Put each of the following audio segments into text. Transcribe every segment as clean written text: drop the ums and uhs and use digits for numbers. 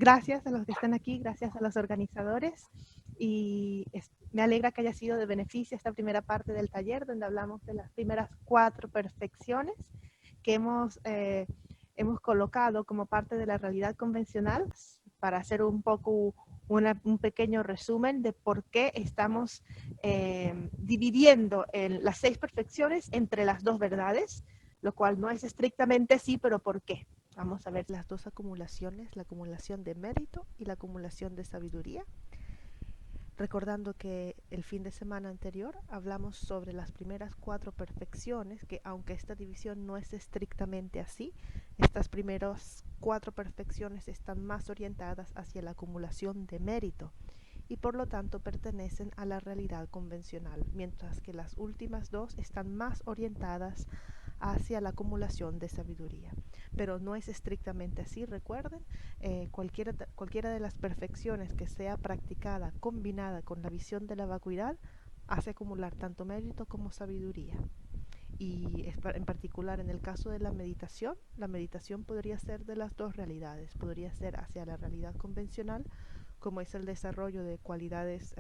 gracias a los que están aquí, gracias a los organizadores y me alegra que haya sido de beneficio esta primera parte del taller donde hablamos de las primeras 4 perfecciones que hemos colocado como parte de la realidad convencional para hacer un poco un pequeño resumen de por qué estamos dividiendo las 6 perfecciones entre las 2 verdades, lo cual no es estrictamente así, pero ¿por qué? Vamos a ver las 2 acumulaciones, la acumulación de mérito y la acumulación de sabiduría. Recordando que el fin de semana anterior hablamos sobre las primeras 4 perfecciones, que aunque esta división no es estrictamente así, estas primeras 4 perfecciones están más orientadas hacia la acumulación de mérito y por lo tanto pertenecen a la realidad convencional, mientras que las últimas 2 están más orientadas hacia la acumulación de sabiduría. Pero no es estrictamente así, recuerden, cualquiera de las perfecciones que sea practicada, combinada con la visión de la vacuidad, hace acumular tanto mérito como sabiduría. Y en particular en el caso de la meditación podría ser de las 2 realidades, podría ser hacia la realidad convencional, como es el desarrollo de cualidades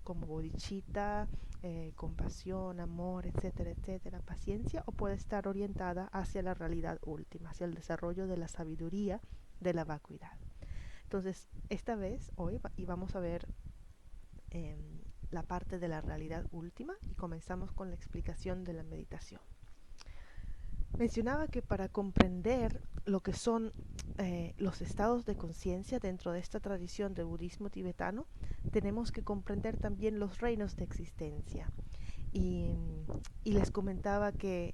como bodhicitta, compasión, amor, etcétera, etcétera, paciencia, o puede estar orientada hacia la realidad última, hacia el desarrollo de la sabiduría, de la vacuidad. Entonces, esta vez, hoy, vamos a ver la parte de la realidad última y comenzamos con la explicación de la meditación. Mencionaba que para comprender lo que son los estados de conciencia dentro de esta tradición del budismo tibetano, tenemos que comprender también los reinos de existencia. Y les comentaba que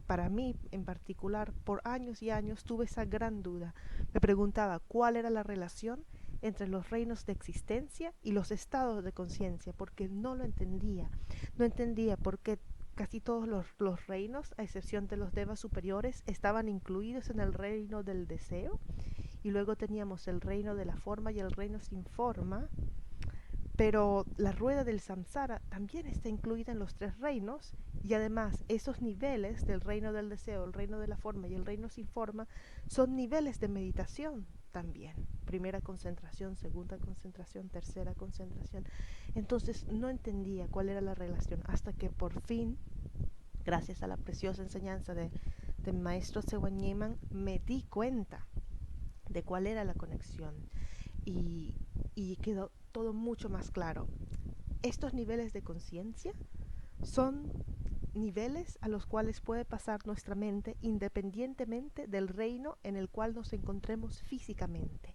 para mí en particular, por años y años, tuve esa gran duda. Me preguntaba cuál era la relación entre los reinos de existencia y los estados de conciencia, porque no lo entendía. No entendía por qué casi todos los reinos, a excepción de los devas superiores, estaban incluidos en el reino del deseo, y luego teníamos el reino de la forma y el reino sin forma, pero la rueda del samsara también está incluida en los 3 reinos, y además esos niveles del reino del deseo, el reino de la forma y el reino sin forma son niveles de meditación también. Primera concentración, segunda concentración, tercera concentración. Entonces no entendía cuál era la relación hasta que por fin, gracias a la preciosa enseñanza de mi maestro Sewan Nyeman, me di cuenta de cuál era la conexión y quedó todo mucho más claro. Estos niveles de conciencia son niveles a los cuales puede pasar nuestra mente independientemente del reino en el cual nos encontremos físicamente.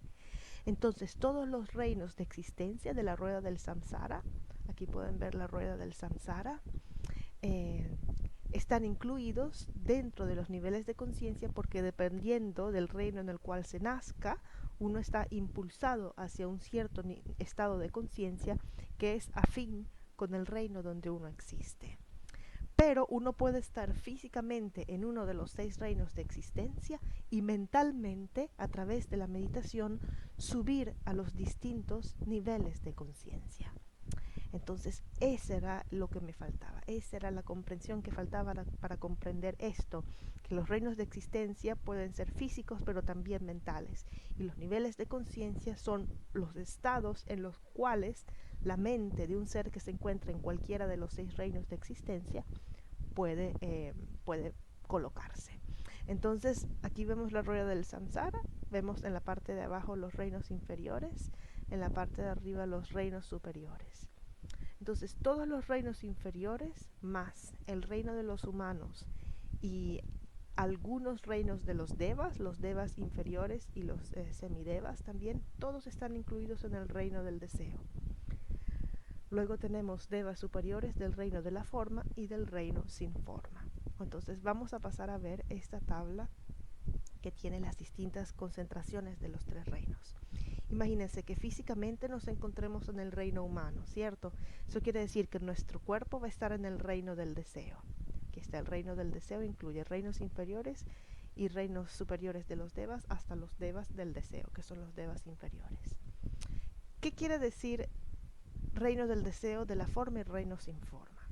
Entonces, todos los reinos de existencia de la rueda del samsara, aquí pueden ver la rueda del samsara, están incluidos dentro de los niveles de conciencia porque dependiendo del reino en el cual se nazca, uno está impulsado hacia un cierto estado de conciencia que es afín con el reino donde uno existe. Pero uno puede estar físicamente en uno de los 6 reinos de existencia y mentalmente, a través de la meditación, subir a los distintos niveles de conciencia. Entonces, ese era lo que me faltaba, esa era la comprensión que faltaba para comprender esto, que los reinos de existencia pueden ser físicos pero también mentales, y los niveles de conciencia son los estados en los cuales la mente de un ser que se encuentra en cualquiera de los 6 reinos de existencia puede colocarse. Entonces, aquí vemos la rueda del samsara, vemos en la parte de abajo los reinos inferiores, en la parte de arriba los reinos superiores. Entonces, todos los reinos inferiores, más el reino de los humanos y algunos reinos de los devas inferiores y los semidevas también, todos están incluidos en el reino del deseo. Luego tenemos devas superiores del reino de la forma y del reino sin forma. Entonces vamos a pasar a ver esta tabla que tiene las distintas concentraciones de los 3 reinos. Imagínense que físicamente nos encontremos en el reino humano, ¿cierto? Eso quiere decir que nuestro cuerpo va a estar en el reino del deseo. Aquí está el reino del deseo, incluye reinos inferiores y reinos superiores de los devas hasta los devas del deseo, que son los devas inferiores. ¿Qué quiere decir reino del deseo, de la forma y reino sin forma?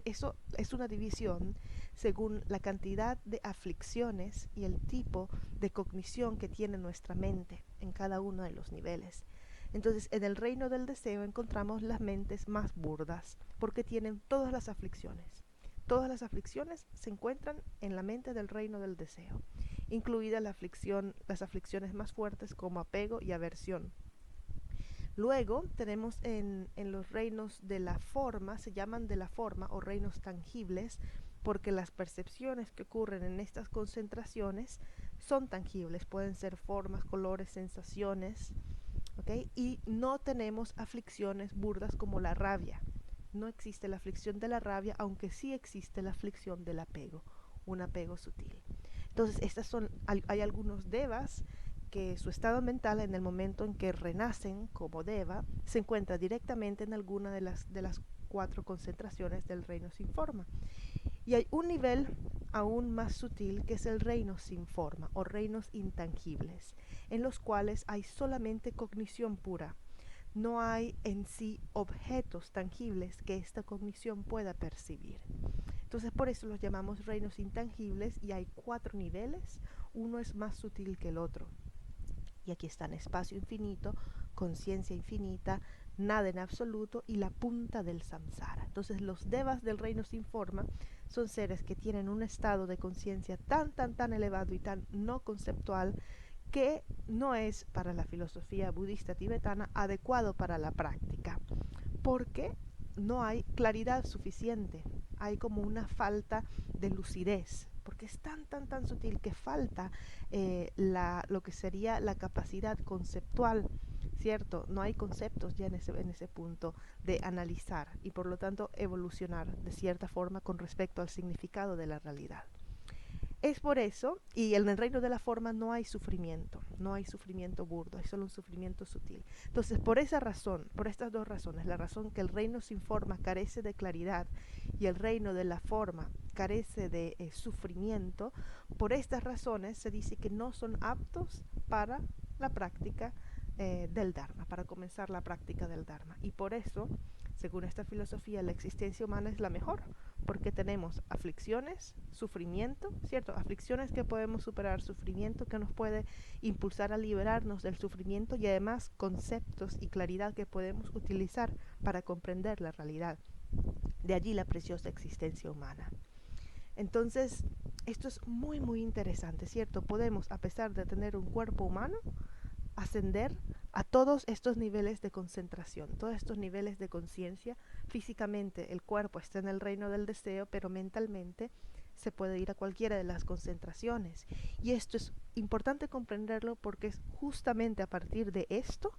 eso es una división según la cantidad de aflicciones y el tipo de cognición que tiene nuestra mente en cada uno de los niveles. Entonces, en el reino del deseo encontramos las mentes más burdas, porque tienen todas las aflicciones. Todas las aflicciones se encuentran en la mente del reino del deseo, incluida las aflicciones más fuertes como apego y aversión. Luego tenemos en los reinos de la forma, se llaman de la forma o reinos tangibles, porque las percepciones que ocurren en estas concentraciones son tangibles, pueden ser formas, colores, sensaciones, ¿okay? Y no tenemos aflicciones burdas como la rabia. No existe la aflicción de la rabia, aunque sí existe la aflicción del apego, un apego sutil. Entonces, hay algunos devas que su estado mental en el momento en que renacen como deva se encuentra directamente en alguna de las 4 concentraciones del reino sin forma. Y hay un nivel aún más sutil que es el reino sin forma o reinos intangibles, en los cuales hay solamente cognición pura. No hay en sí objetos tangibles que esta cognición pueda percibir. Entonces por eso los llamamos reinos intangibles y hay 4 niveles, uno es más sutil que el otro. Y aquí están espacio infinito, conciencia infinita, nada en absoluto y la punta del samsara. Entonces los devas del reino sin forma son seres que tienen un estado de conciencia tan elevado y tan no conceptual que no es para la filosofía budista tibetana adecuado para la práctica, porque no hay claridad suficiente, hay como una falta de lucidez, porque es tan sutil que falta lo que sería la capacidad conceptual, ¿cierto? No hay conceptos ya en ese punto de analizar y por lo tanto evolucionar de cierta forma con respecto al significado de la realidad. Es por eso, y en el reino de la forma no hay sufrimiento burdo, hay solo un sufrimiento sutil. Entonces, por esa razón, por estas 2 razones, la razón que el reino sin forma carece de claridad y el reino de la forma carece de sufrimiento, por estas razones se dice que no son aptos para la práctica del Dharma, para comenzar la práctica del Dharma. Y por eso, según esta filosofía, la existencia humana es la mejor, porque tenemos aflicciones, sufrimiento, ¿cierto? Aflicciones que podemos superar, sufrimiento que nos puede impulsar a liberarnos del sufrimiento y además conceptos y claridad que podemos utilizar para comprender la realidad. De allí la preciosa existencia humana. Entonces, esto es muy interesante, ¿cierto? Podemos, a pesar de tener un cuerpo humano, ascender a todos estos niveles de concentración, todos estos niveles de conciencia. Físicamente el cuerpo está en el reino del deseo, pero mentalmente se puede ir a cualquiera de las concentraciones. Y esto es importante comprenderlo porque es justamente a partir de esto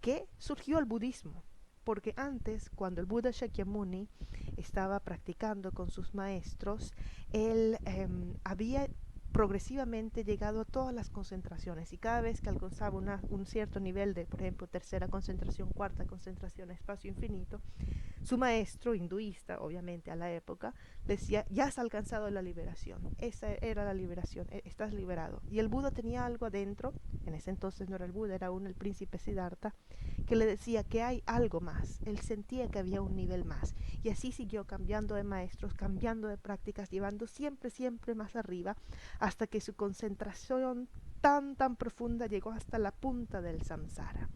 que surgió el budismo. Porque antes, cuando el Buda Shakyamuni estaba practicando con sus maestros, él había progresivamente llegado a todas las concentraciones y cada vez que alcanzaba un cierto nivel de, por ejemplo, 3.ª concentración, 4.ª concentración, espacio infinito, su maestro hinduista, obviamente a la época, decía, ya has alcanzado la liberación, esa era la liberación, estás liberado. Y el Buda tenía algo adentro, en ese entonces no era el Buda, era aún el príncipe Siddhartha, que le decía que hay algo más, él sentía que había un nivel más. Y así siguió cambiando de maestros, cambiando de prácticas, llevando siempre más arriba, hasta que su concentración tan profunda llegó hasta la punta del samsara.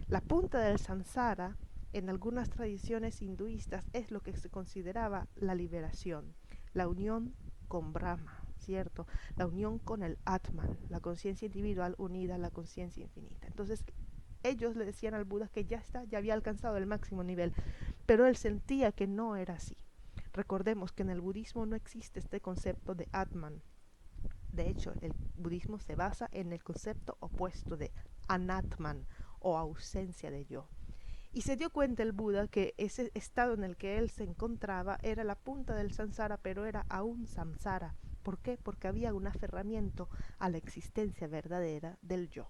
La punta del samsara en algunas tradiciones hinduistas es lo que se consideraba la liberación, la unión con Brahma, ¿cierto? La unión con el Atman, la conciencia individual unida a la conciencia infinita. Entonces, ellos le decían al Buda que ya había alcanzado el máximo nivel, pero él sentía que no era así. Recordemos que en el budismo no existe este concepto de Atman. De hecho, el budismo se basa en el concepto opuesto de Anatman o ausencia de yo. Y se dio cuenta el Buda que ese estado en el que él se encontraba era la punta del samsara, pero era aún samsara. ¿Por qué? Porque había un aferramiento a la existencia verdadera del yo.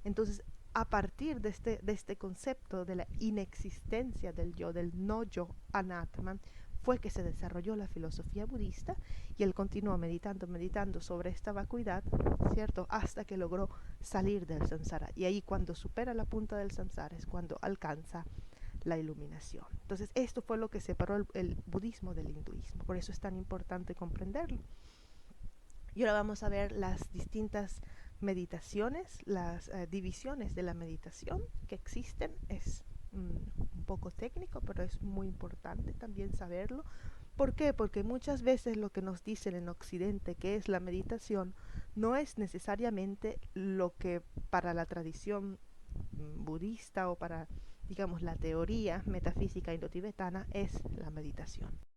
Entonces, a partir de este concepto de la inexistencia del yo, del no yo, anatman, fue que se desarrolló la filosofía budista y él continuó meditando sobre esta vacuidad, ¿cierto? Hasta que logró salir del samsara. Y ahí cuando supera la punta del samsara es cuando alcanza la iluminación. Entonces esto fue lo que separó el budismo del hinduismo, por eso es tan importante comprenderlo. Y ahora vamos a ver las distintas meditaciones, las divisiones de la meditación que existen. Es un poco técnico, pero es muy importante también saberlo. ¿Por qué? Porque muchas veces lo que nos dicen en Occidente que es la meditación no es necesariamente lo que para la tradición budista o para, digamos, la teoría metafísica indotibetana es la meditación.